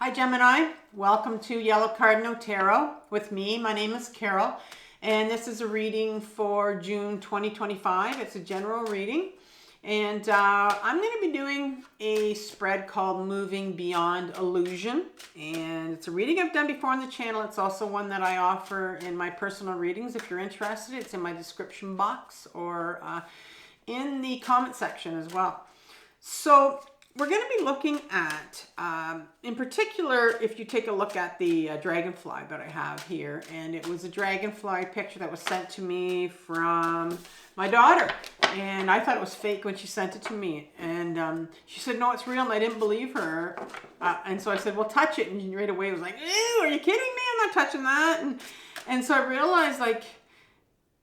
Hi Gemini, welcome to Yellow Cardinal Tarot with me. My name is Carol and this is a reading for June 2025. It's a general reading and I'm going to be doing a spread called Moving Beyond Illusion, and it's a reading I've done before on the channel. It's also one that I offer in my personal readings. If you're interested, it's in my description box or in the comment section as well. So we're going to be looking at, in particular, if you take a look at the dragonfly that I have here, and it was a dragonfly picture that was sent to me from my daughter, and I thought it was fake when she sent it to me, and she said, no, it's real, and I didn't believe her, and so I said, well, touch it, and right away it was like, ew, are you kidding me? I'm not touching that, and so I realized, like,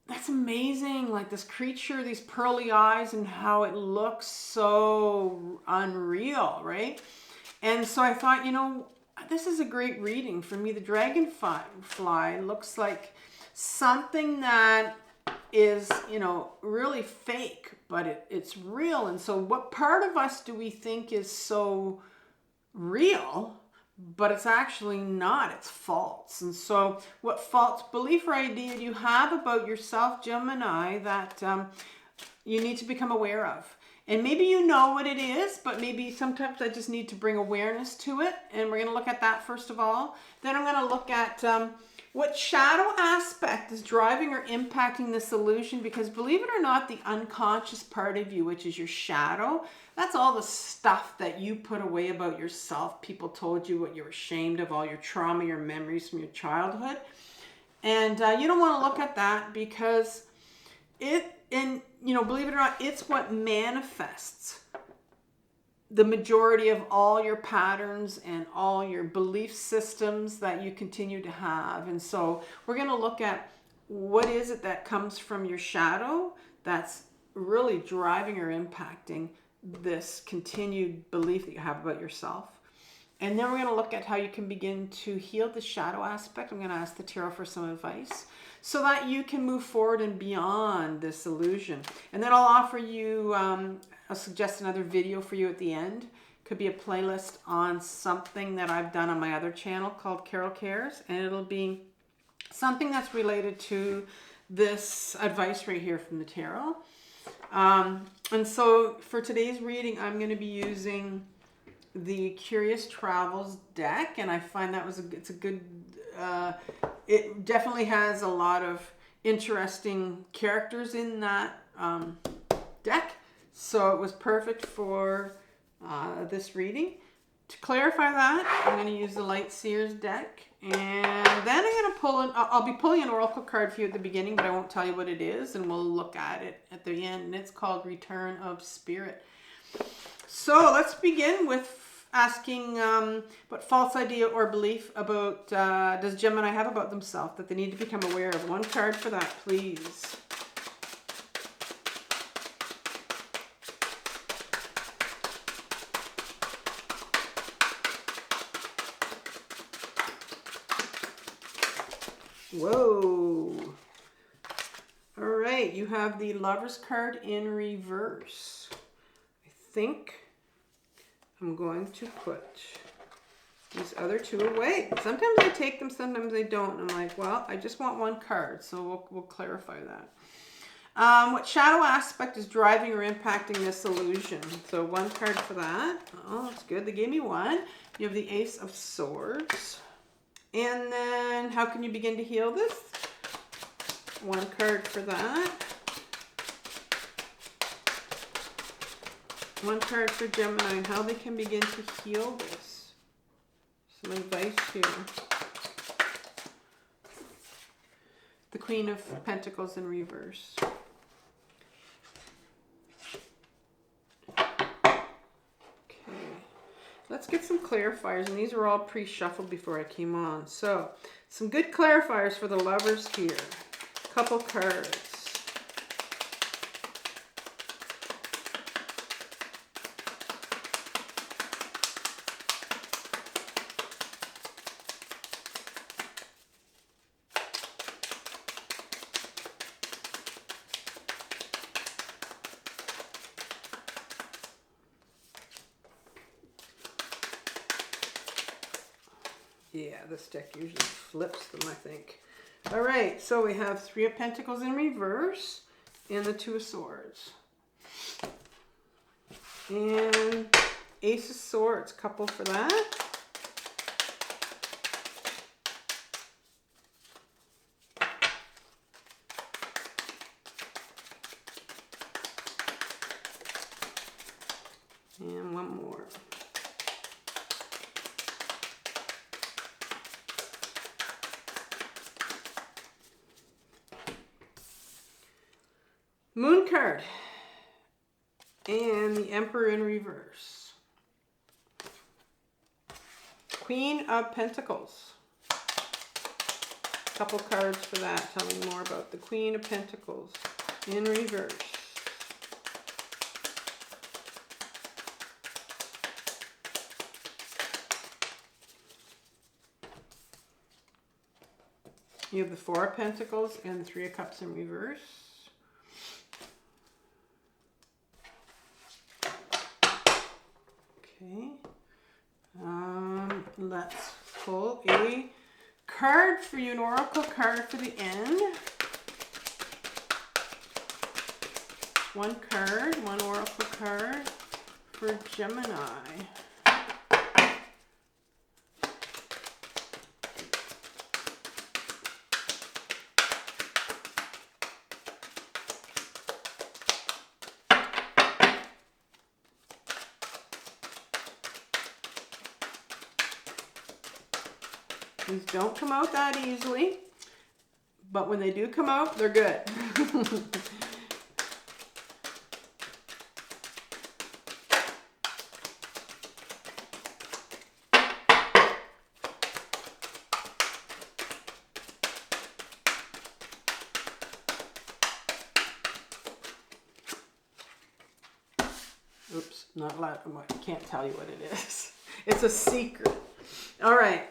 that's amazing, like this creature, these pearly eyes, and how it looks so unreal, right? And so I thought, you know, this is a great reading for me. The dragonfly looks like something that is, you know, really fake, but it's real. And so what part of us do we think is so real, but it's actually not, it's false? And so what false belief or idea do you have about yourself, Gemini, that you need to become aware of? And maybe you know what it is, but maybe sometimes I just need to bring awareness to it. And we're going to look at that first of all. Then I'm going to look at what shadow aspect is driving or impacting this illusion, because believe it or not, the unconscious part of you, which is your shadow, that's all the stuff that you put away about yourself. People told you what you're ashamed of, all your trauma, your memories from your childhood. And you don't want to look at that, because believe it or not, it's what manifests the majority of all your patterns and all your belief systems that you continue to have. And so we're going to look at what is it that comes from your shadow that's really driving or impacting this continued belief that you have about yourself. And then we're going to look at how you can begin to heal the shadow aspect. I'm going to ask the tarot for some advice so that you can move forward and beyond this illusion. And then I'll offer you, I'll suggest another video for you at the end. Could be a playlist on something that I've done on my other channel called Carol Cares. And it'll be something that's related to this advice right here from the tarot. And so for today's reading, I'm going to be using the Curious Travels deck, and I find that it's a good, it definitely has a lot of interesting characters in that deck, so it was perfect for this reading. To clarify that, I'm going to use the Light Seers deck, and then I'm going to pull I'll be pulling an oracle card for you at the beginning, but I won't tell you what it is, and we'll look at it at the end, and it's called Return of Spirit. So let's begin with asking what false idea or belief about does Gemini have about themselves that they need to become aware of? One card for that, please. Whoa. All right, you have the Lover's card in reverse. I think I'm going to put these other two away. Sometimes I take them, sometimes I don't. I'm like, well, I just want one card, so we'll clarify that. What shadow aspect is driving or impacting this illusion? So one card for that. Oh, that's good. They gave me one. You have the Ace of Swords. And then how can you begin to heal this? One card for that. One card for Gemini and how they can begin to heal this. Some advice here. The Queen of Pentacles in reverse. Okay. Let's get some clarifiers, and these are all pre-shuffled before I came on. So, some good clarifiers for the Lovers here. Couple cards. Yeah, this deck usually flips them, I think. All right, so we have Three of Pentacles in reverse and the Two of Swords. And Ace of Swords, couple for that. And one more. Moon card. And the Emperor in reverse. Queen of Pentacles. Couple cards for that. Tell me more about the Queen of Pentacles in reverse. You have the Four of Pentacles and the Three of Cups in reverse. Okay. Let's pull a card for you, an oracle card for the end. One card, one oracle card for Gemini. These don't come out that easily, but when they do come out, they're good. Oops, not allowed. I can't tell you what it is. It's a secret. All right.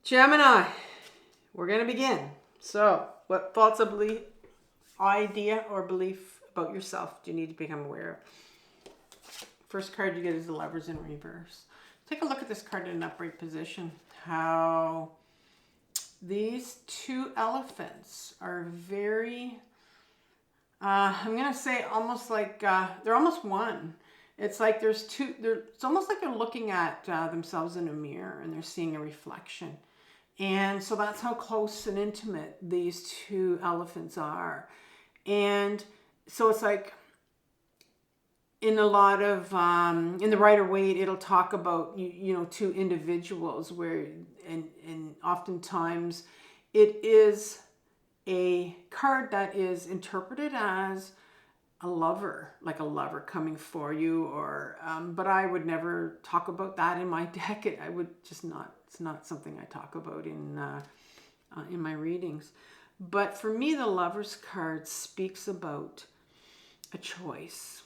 Gemini, we're going to begin. So, what thoughts of belief, idea, or belief about yourself do you need to become aware of? First card you get is the Lovers in reverse. Take a look at this card in an upright position. How these two elephants are very, I'm going to say almost like, they're almost one. It's like there's two, it's almost like they're looking at themselves in a mirror and they're seeing a reflection. And so that's how close and intimate these two elephants are. And so it's like in a lot of, in the Rider-Waite, it'll talk about, you know, two individuals where, and oftentimes it is a card that is interpreted as a lover, like a lover coming for you, or, but I would never talk about that in my deck. I would just not, it's not something I talk about in my readings. But for me, the Lovers card speaks about a choice.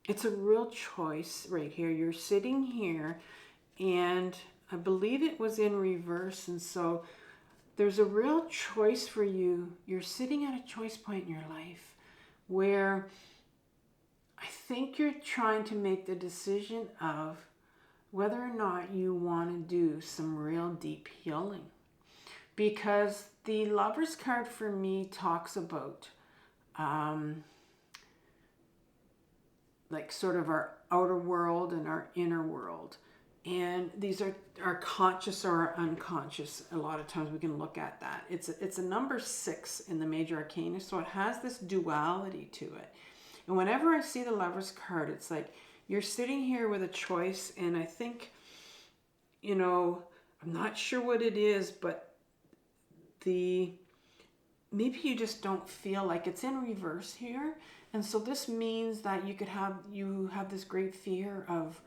It's a real choice right here. You're sitting here, and I believe it was in reverse, and so there's a real choice for you. You're sitting at a choice point in your life where I think you're trying to make the decision of whether or not you want to do some real deep healing. Because the Lovers card for me talks about like sort of our outer world and our inner world. And these are our conscious or our unconscious. A lot of times we can look at that. It's a number 6 in the major arcana, so it has this duality to it. And whenever I see the Lovers card, it's like you're sitting here with a choice, and I think, you know, I'm not sure what it is, but maybe you just don't feel like it's in reverse here. And so this means that you have this great fear of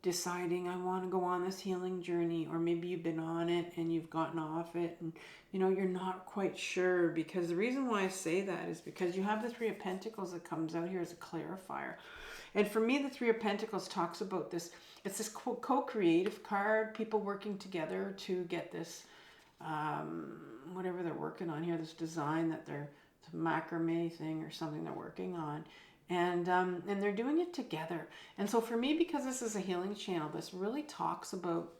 deciding, I want to go on this healing journey, or maybe you've been on it and you've gotten off it, and you know you're not quite sure. Because the reason why I say that is because you have the Three of Pentacles that comes out here as a clarifier. And for me, the Three of Pentacles talks about this. It's this co-creative card, people working together to get this whatever they're working on here, this design that they're, it's a macrame thing or something they're working on. And they're doing it together. And so for me, because this is a healing channel, this really talks about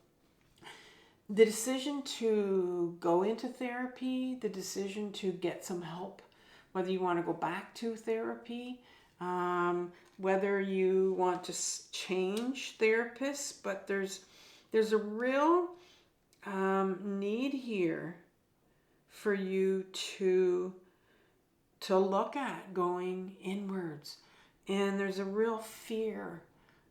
the decision to go into therapy, the decision to get some help, whether you want to go back to therapy, whether you want to change therapists, but there's a real need here for you to look at going inwards, and there's a real fear.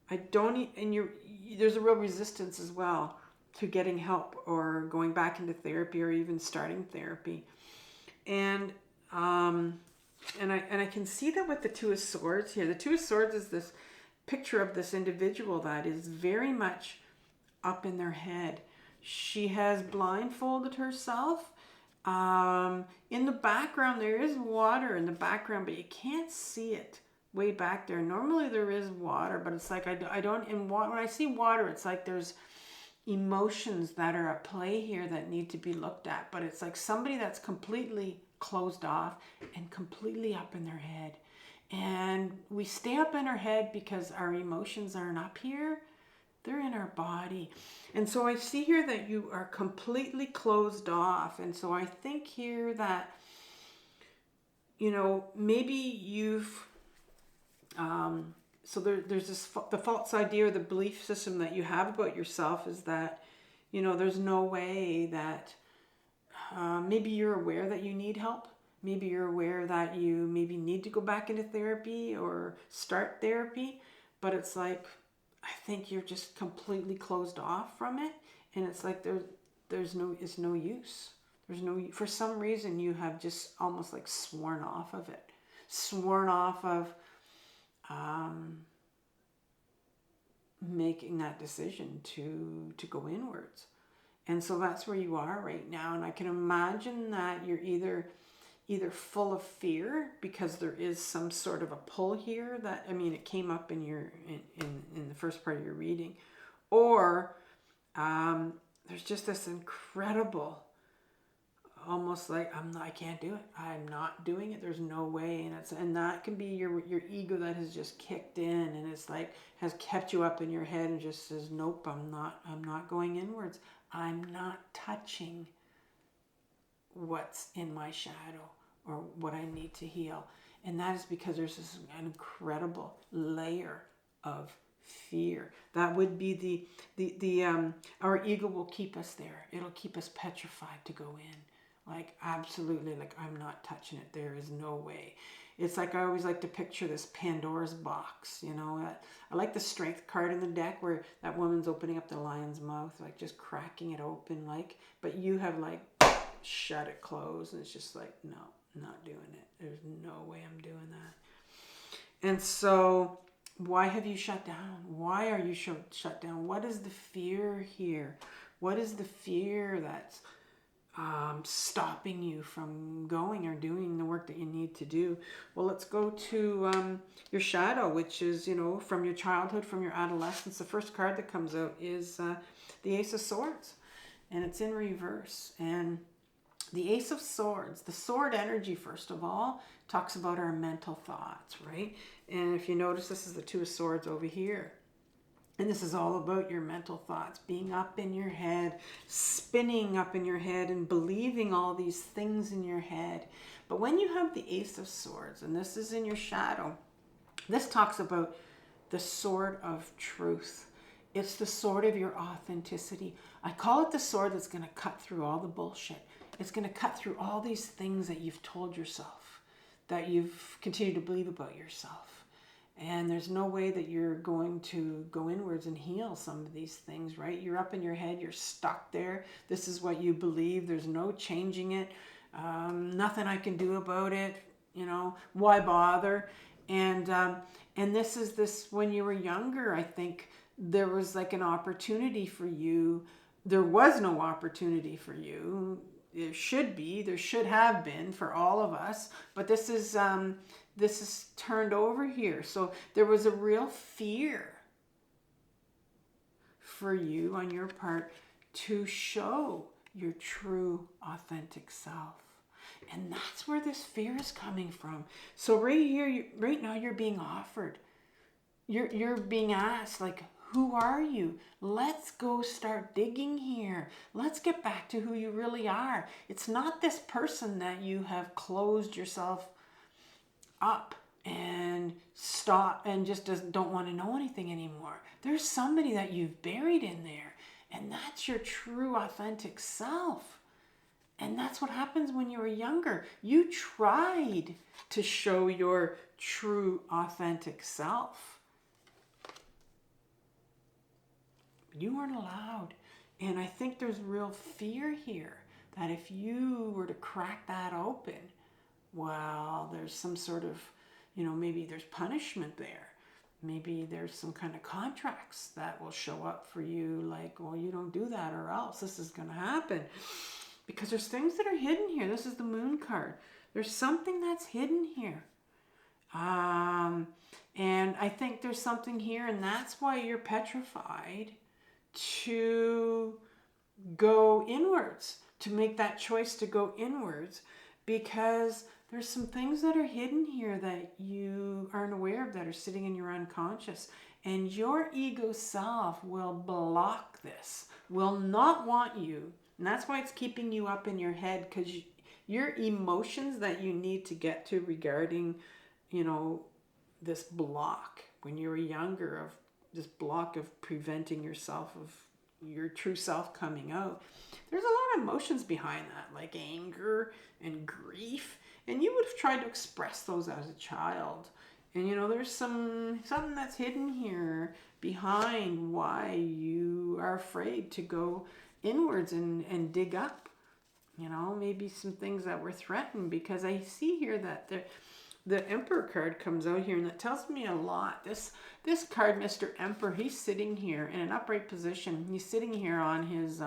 There's a real resistance as well to getting help or going back into therapy or even starting therapy. And I can see that with the Two of Swords here. The Two of Swords is this picture of this individual that is very much up in their head. She has blindfolded herself. In the background, there is water in the background, but you can't see it way back there. Normally there is water, but it's like I don't, when I see water, it's like there's emotions that are at play here that need to be looked at, but it's like somebody that's completely closed off and completely up in their head. And we stay up in our head because our emotions aren't up here, they're in our body. And so I see here that you are completely closed off. And so I think here that, you know, maybe you've so there's the false idea or the belief system that you have about yourself is that, you know, there's no way that maybe you're aware that you need help. Maybe you're aware that you maybe need to go back into therapy or start therapy. But it's like, I think you're just completely closed off from it. And it's like it's no use. For some reason you have just almost like sworn off of it. Sworn off of making that decision to go inwards. And so that's where you are right now. And I can imagine that you're either full of fear because there is some sort of a pull here that, I mean, it came up in the first part of your reading, or there's just this incredible, almost like I can't do it. I'm not doing it. There's no way. And that can be your ego that has just kicked in, and it's like has kept you up in your head and just says, nope, I'm not going inwards. I'm not touching what's in my shadow or what I need to heal. And that is because there's this incredible layer of fear. That would be our ego will keep us there. It'll keep us petrified to go in. Like, absolutely, like, I'm not touching it. There is no way. It's like, I always like to picture this Pandora's box, you know. I like the strength card in the deck where that woman's opening up the lion's mouth, like just cracking it open, like, but you have like shut it closed, and it's just like, no, not doing it. There's no way I'm doing that. And so why have you shut down? Why are you shut down? What is the fear here? What is the fear that's stopping you from going or doing the work that you need to do? Well, let's go to your shadow, which is, you know, from your childhood, from your adolescence. The first card that comes out is the Ace of Swords, and it's in reverse. And the Ace of Swords, the sword energy, first of all, talks about our mental thoughts, right? And if you notice, this is the Two of Swords over here. And this is all about your mental thoughts, being up in your head, spinning up in your head and believing all these things in your head. But when you have the Ace of Swords, and this is in your shadow, this talks about the sword of truth. It's the sword of your authenticity. I call it the sword that's going to cut through all the bullshit. It's going to cut through all these things that you've told yourself, that you've continued to believe about yourself. And there's no way that you're going to go inwards and heal some of these things, right? You're up in your head. You're stuck there. This is what you believe. There's no changing it. Nothing I can do about it. You know, why bother? And this, when you were younger, I think there was like an opportunity for you. There was no opportunity for you. There should have been for all of us. But this is turned over here. So there was a real fear for you on your part to show your true, authentic self. And that's where this fear is coming from. So right here, right now, you're being offered. You're being asked, like, Who are you? Let's go start digging here. Let's get back to who you really are. It's not this person that you have closed yourself up and stop and just don't want to know anything anymore. There's somebody that you've buried in there, and that's your true authentic self. And that's what happens when you were younger. You tried to show your true authentic self. You weren't allowed. And I think there's real fear here that if you were to crack that open, well, there's some sort of, maybe there's punishment there. Maybe there's some kind of contracts that will show up for you, like, well, you don't do that or else this is going to happen. Because there's things that are hidden here. This is the Moon card. There's something that's hidden here. And I think there's something here, and that's why you're petrified to go inwards, to make that choice to go inwards, because there's some things that are hidden here that you aren't aware of, that are sitting in your unconscious. And your ego self will block this, will not want you. And that's why it's keeping you up in your head, because your emotions that you need to get to regarding, this block when you were younger, of this block of preventing yourself, of your true self coming out. There's a lot of emotions behind that, like anger and grief. And you would have tried to express those as a child. And there's something that's hidden here behind why you are afraid to go inwards and dig up, maybe some things that were threatened. Because I see here that the Emperor card comes out here, and that tells me a lot. This card, Mr. Emperor, he's sitting here in an upright position. He's sitting here on his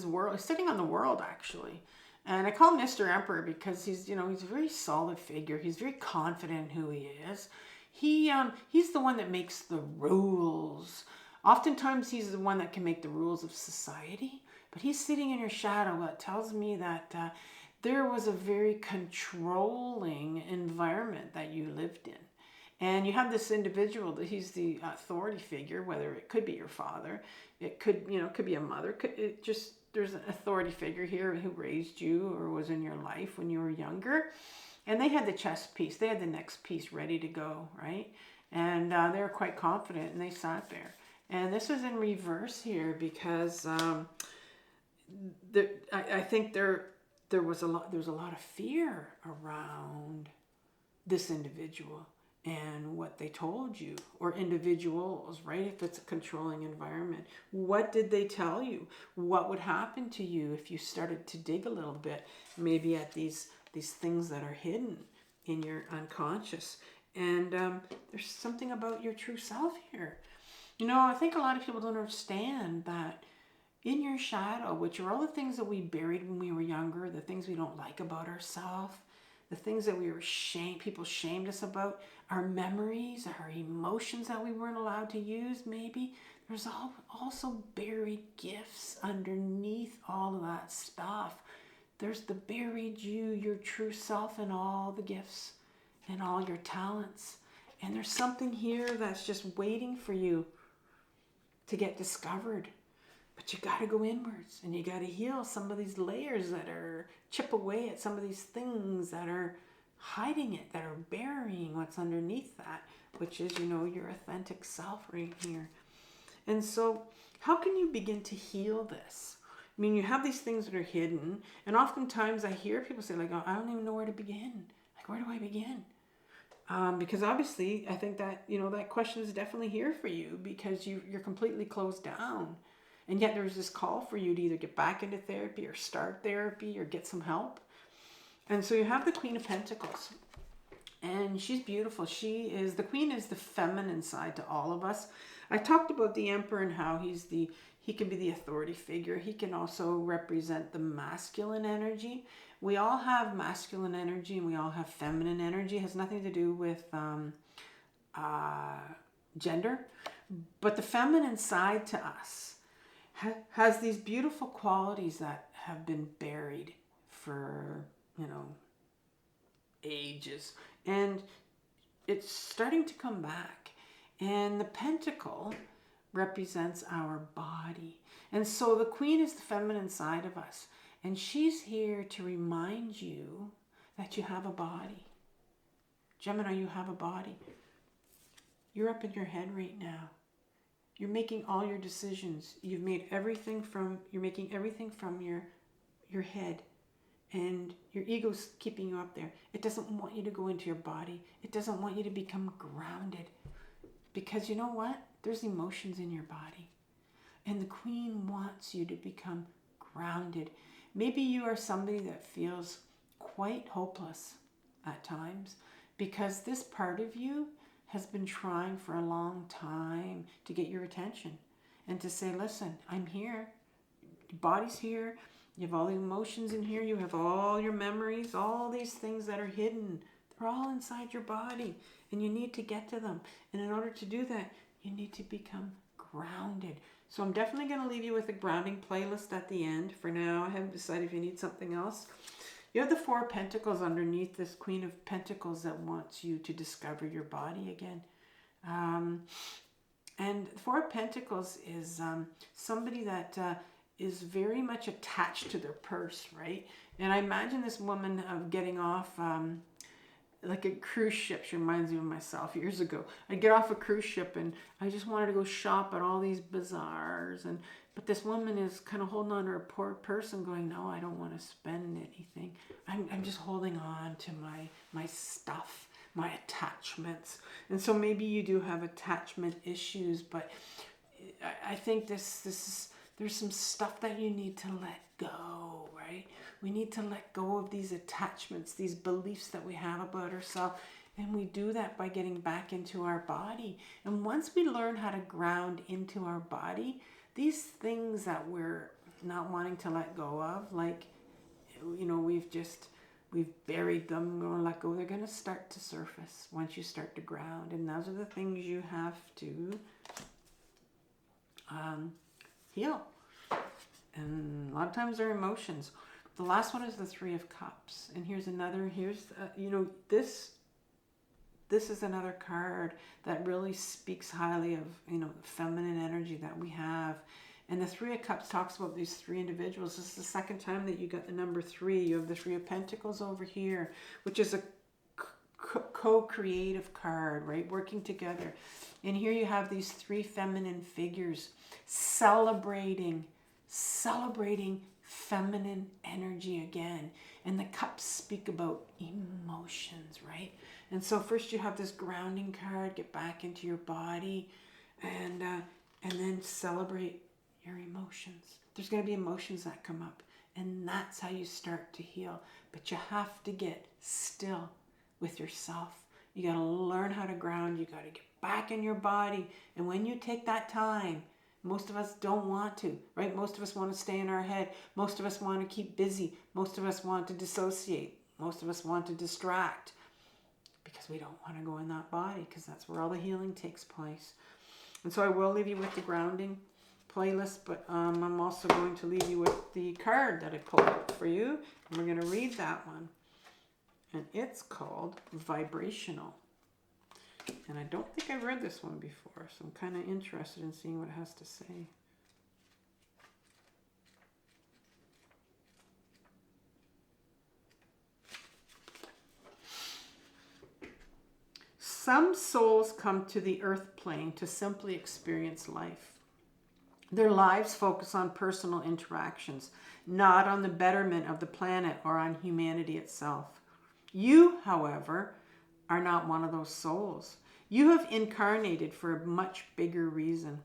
world. He's sitting on the world, actually. And I call him Mr. Emperor because he's a very solid figure. He's very confident in who he is. He's the one that makes the rules. Oftentimes he's the one that can make the rules of society, but he's sitting in your shadow. That tells me that there was a very controlling environment that you lived in. And you have this individual that he's the authority figure, whether it could be your father, it could be a mother, there's an authority figure here who raised you or was in your life when you were younger. And they had the chess piece, they had the next piece ready to go, right? And they were quite confident, and they sat there. And this is in reverse here because I think there was a lot of fear around this individual and what they told you, or individuals, right? If it's a controlling environment, what did they tell you? What would happen to you if you started to dig a little bit, maybe at these things that are hidden in your unconscious? And there's something about your true self here. I think a lot of people don't understand that in your shadow, which are all the things that we buried when we were younger, the things we don't like about ourselves, the things that people shamed us about, our memories, our emotions that we weren't allowed to use, maybe. There's also buried gifts underneath all of that stuff. There's the buried you, your true self, and all the gifts and all your talents. And there's something here that's just waiting for you to get discovered. But you got to go inwards, and you got to heal some of these layers that are, chip away at some of these things that are hiding it, that are burying what's underneath that, which is, your authentic self right here. And so how can you begin to heal this? I mean, you have these things that are hidden, and oftentimes I hear people say, like, oh, I don't even know where to begin. Like, where do I begin? Because obviously, I think that, that question is definitely here for you, because you're completely closed down. And yet there's this call for you to either get back into therapy or start therapy or get some help. And so you have the Queen of Pentacles. And she's beautiful. The Queen is the feminine side to all of us. I talked about the Emperor and how he can be the authority figure. He can also represent the masculine energy. We all have masculine energy and we all have feminine energy. It has nothing to do with gender. But the feminine side to us has these beautiful qualities that have been buried for, ages. And it's starting to come back. And the pentacle represents our body. And so the queen is the feminine side of us. And she's here to remind you that you have a body. Gemini, you have a body. You're up in your head right now. You're making all your decisions. You're making everything from your head. And your ego's keeping you up there. It doesn't want you to go into your body. It doesn't want you to become grounded. Because you know what? There's emotions in your body. And the queen wants you to become grounded. Maybe you are somebody that feels quite hopeless at times because this part of you has been trying for a long time to get your attention and to say, listen, I'm here. Your body's here. You have all the emotions in here. You have all your memories, all these things that are hidden. They're all inside your body and you need to get to them. And in order to do that, you need to become grounded. So I'm definitely going to leave you with a grounding playlist at the end. For now, I haven't decided if you need something else. You have the Four of Pentacles underneath this Queen of Pentacles that wants you to discover your body again. And the Four of Pentacles is somebody that is very much attached to their purse, right? And I imagine this woman of getting off like a cruise ship. She reminds me of myself years ago. I'd get off a cruise ship and I just wanted to go shop at all these bazaars. But this woman is kind of holding on to her poor purse and going, no, I don't want to spend anything. I'm just holding on to my stuff, my attachments. And so maybe you do have attachment issues, but I think there's some stuff that you need to let go, right? We need to let go of these attachments, these beliefs that we have about ourselves. And we do that by getting back into our body. And once we learn how to ground into our body, these things that we're not wanting to let go of, like, you know, we've buried them, we want to let go, they're going to start to surface once you start to ground. And those are the things you have to heal. And a lot of times they're emotions. The last one is the Three of Cups. And here's another, you know, this is another card that really speaks highly of, you know, feminine energy that we have. And the Three of Cups talks about these three individuals. This is the second time that you got the number 3. You have the Three of Pentacles over here, which is a co-creative card, right? Working together. And here you have these 3 feminine figures celebrating feminine energy again. And the cups speak about emotions, right? And so first you have this grounding card, get back into your body, and then celebrate your emotions. There's going to be emotions that come up, and that's how you start to heal. But you have to get still with yourself. You got to learn how to ground. You got to get back in your body. And when you take that time, most of us don't want to, right? Most of us want to stay in our head. Most of us want to keep busy. Most of us want to dissociate. Most of us want to distract because we don't want to go in that body, because that's where all the healing takes place. And so I will leave you with the grounding playlist, but I'm also going to leave you with the card that I pulled out for you. And we're going to read that one. And it's called Vibrational. And I don't think I've read this one before, so I'm kind of interested in seeing what it has to say. Some souls come to the earth plane to simply experience life. Their lives focus on personal interactions, not on the betterment of the planet or on humanity itself. You, however, are not one of those souls. You have incarnated for a much bigger reason.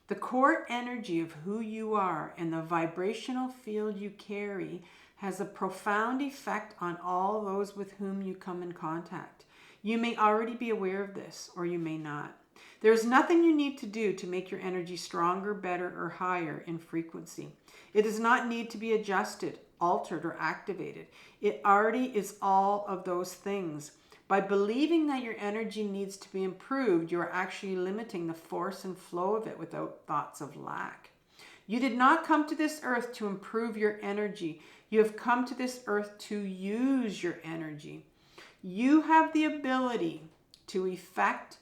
The core energy of who you are and the vibrational field you carry has a profound effect on all those with whom you come in contact. You may already be aware of this, or you may not. There is nothing you need to do to make your energy stronger, better, or higher in frequency. It does not need to be adjusted, altered, or activated. It already is all of those things. By believing that your energy needs to be improved, you are actually limiting the force and flow of it without thoughts of lack. You did not come to this earth to improve your energy. You have come to this earth to use your energy. You have the ability to effect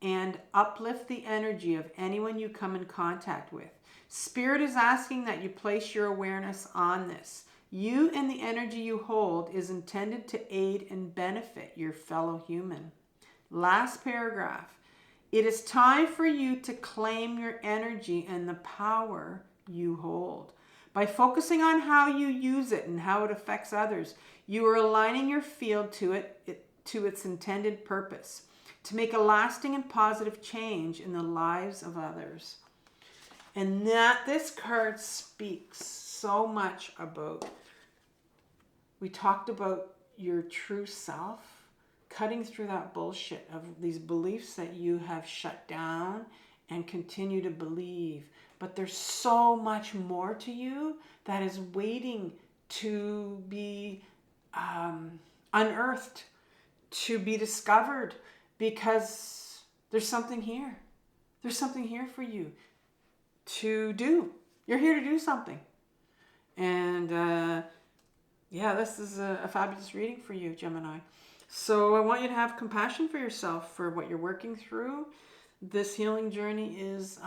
and uplift the energy of anyone you come in contact with. Spirit is asking that you place your awareness on this. You and the energy you hold is intended to aid and benefit your fellow human. Last paragraph. It is time for you to claim your energy and the power you hold. By focusing on how you use it and how it affects others, you are aligning your field to its intended purpose, to make a lasting and positive change in the lives of others. And that this card speaks so much about, we talked about your true self, cutting through that bullshit of these beliefs that you have shut down and continue to believe. But there's so much more to you that is waiting to be unearthed, to be discovered, because there's something here. There's something here for you to do. You're here to do something. And yeah, this is a fabulous reading for you, Gemini. So I want you to have compassion for yourself for what you're working through. This healing journey is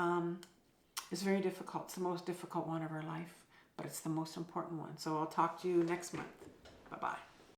very difficult. It's the most difficult one of our life, but it's the most important one. So I'll talk to you next month. Bye-bye.